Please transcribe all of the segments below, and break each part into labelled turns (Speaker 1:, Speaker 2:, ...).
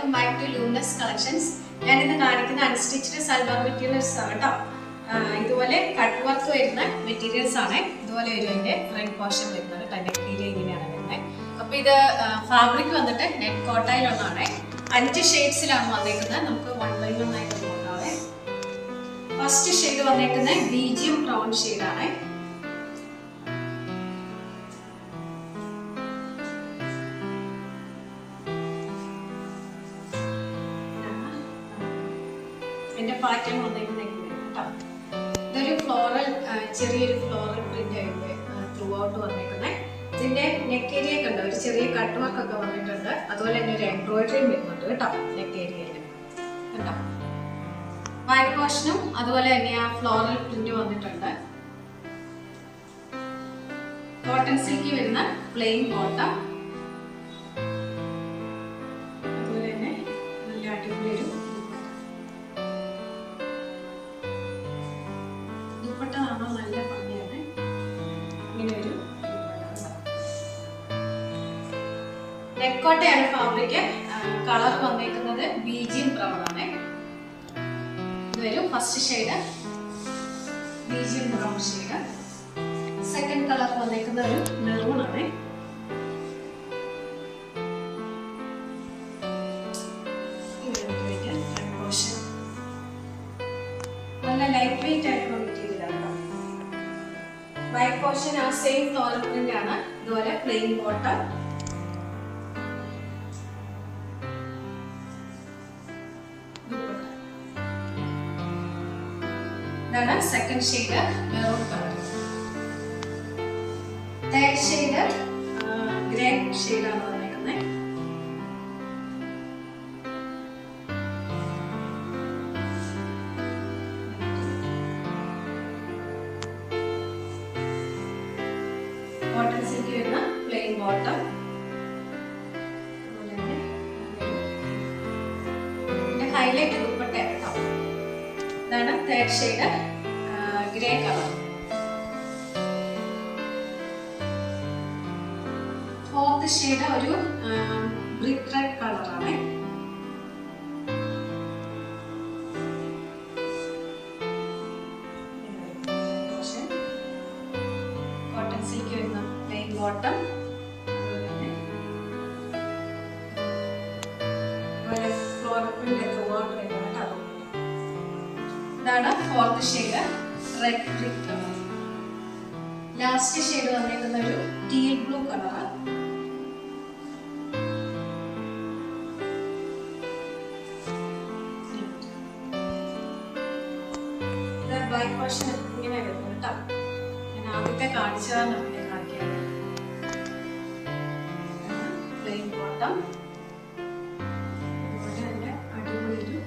Speaker 1: Welcome back to Luminous Collections. ഞാൻ ഇന്ന് കാണിക്കുന്ന അൺസ്റ്റിച്ച്ഡ് സൽവാർ മെറ്റീരിയൽസ് ആണ് കേട്ടോ. ഇതുപോലെ കട്ട് വർക്ക് വരുന്ന മെറ്റീരിയൽസ് ആണ്. ഇതുപോലെ വരും അതിന്റെ ഫ്രണ്ട് പോർഷൻ വരുന്നത്. നെക്ക് ഏരിയ ഇങ്ങനെയാണ് വരുന്നത്. അപ്പൊ ഇത് ഫാബ്രിക് വന്നിട്ട് നെറ്റ് കോട്ടയിലുള്ളതാണ്. 5 ഷെയ്ഡ്സിലാണ് വന്നേക്കുന്നത്. നമുക്ക് 1 by 1 ആയിട്ട് നോക്കാവേ. ഫസ്റ്റ് ഷെയ്ഡ് വന്നേക്കുന്നത് മീഡിയം ബ്രൗൺ ഷെയ്ഡാണ്. ഇതിന്റെ പാറ്റേൺ വന്നേക്കുന്നത് കേട്ടോ. ഇതൊരു ഫ്ലോറൽ, ചെറിയൊരു ഫ്ലോറൽ പ്രിന്റ് ആയിട്ട് ത്രൂ ഔട്ട് വന്നേക്കുന്നത്. ഇതിന്റെ നെക്ക് ഏരിയ കണ്ടോ, ഒരു ചെറിയ കട്ട് വർക്ക് ഒക്കെ വന്നിട്ടുണ്ട്. അതുപോലെ തന്നെ ഒരു എംബ്രോയിഡറിയും വരുന്നുണ്ട് കേട്ടോ നെക്ക് ഏരിയയിൽ കേട്ടോ. വൈറ്റ് പോർഷനും അതുപോലെ തന്നെ ആ ഫ്ലോറൽ പ്രിന്റ് വന്നിട്ടുണ്ട്. കോട്ടൺ സിൽക്ക് വരുന്ന പ്ലെയിൻ ബോട്ടം, അതുപോലെ തന്നെ നല്ല അടിപൊളി ഒരു ദുപ്പട്ടയാണ്. നല്ല ഭംഗിയാണ്. ഇങ്ങനെ ഒരു നെക്കോട്ടയാണ് ഫാബ്രിക്. കളർ വന്നേക്കുന്നത് മീഡിയം ബ്രൗൺ ആണ്. ഇത് വരും first shade medium brown shade. Second colour വന്നേക്കുന്നത് ഒരു മെറൂൺ ആണ്. നല്ല ലൈറ്റ് വെയിറ്റ് ആയിട്ടുള്ള മെറ്റീരിയൽ ആണ്. വൈറ്റ് പോർഷൻ ആ സെയിം ഫ്ലോറൽ പ്രിന്റ് ആണ്. ഇതുപോലെ പ്ലെയിൻ ബോട്ടം, ഇതാണ് second shade maroon colour. Third shade grey ഷെയ്ഡാണ് വന്നിരിക്കുന്നത്. കോട്ടൺ സിൽക്ക് വരുന്ന പ്ലെയിൻ ബോട്ടം, ഹൈലൈറ്റ് ദുപ്പട്ട കേട്ടോ. ഇതാണ് third shade grey colour. Fourth shade ഒരു ബ്രിക്ക് റെഡ് കളറാണ്. കോട്ടൺ സിൽക്ക് വരുന്ന പ്ലെയിൻ ബോട്ടം, ഫ്ലോറൽ പ്രിന്റ് ഒക്കെ വാട്ടർ വരുന്നത്. ഇതാണ് fourth shade red brick colour. Last shade വന്നിരിക്കുന്ന ഒരു ടീൽ ബ്ലൂ കളറാണ്. വൈറ്റ് പോർഷൻ ഇങ്ങനെ വരുന്നത് കേട്ടോ. ഞാൻ ആദ്യത്തെ കാണിച്ചതാണ് പിന്നെ കാണിക്കാറ്. പ്ലെയിൻ ബോട്ടം, അതുപോലെ തന്നെ അടിപൊളി ഒരു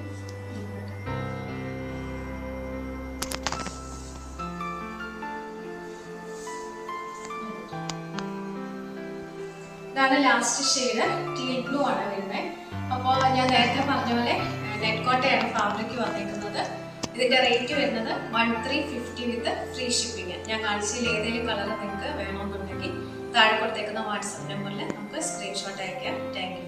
Speaker 1: ഇതാണ് ലാസ്റ്റ് ഷെയ്ഡ് ടീൽ ബ്ലൂ ആണ് വരുന്നത്. അപ്പോൾ ഞാൻ നേരത്തെ പറഞ്ഞ പോലെ നെറ്റ് കോട്ടയാണ് ഫാബ്രിക് വന്നിരിക്കുന്നത്. ഇതിന്റെ റേറ്റ് വരുന്നത് 1350 വിത്ത് ഫ്രീ ഷിപ്പിംഗ്. ഞാൻ കാണിച്ചതിൽ ഏതെങ്കിലും കളർ നിങ്ങൾക്ക് വേണമെന്നുണ്ടെങ്കിൽ താഴെ കൊടുത്തേക്കുന്ന വാട്സപ്പ് നമ്പറിൽ നമുക്ക് സ്ക്രീൻഷോട്ട് അയക്കാം. Thank you.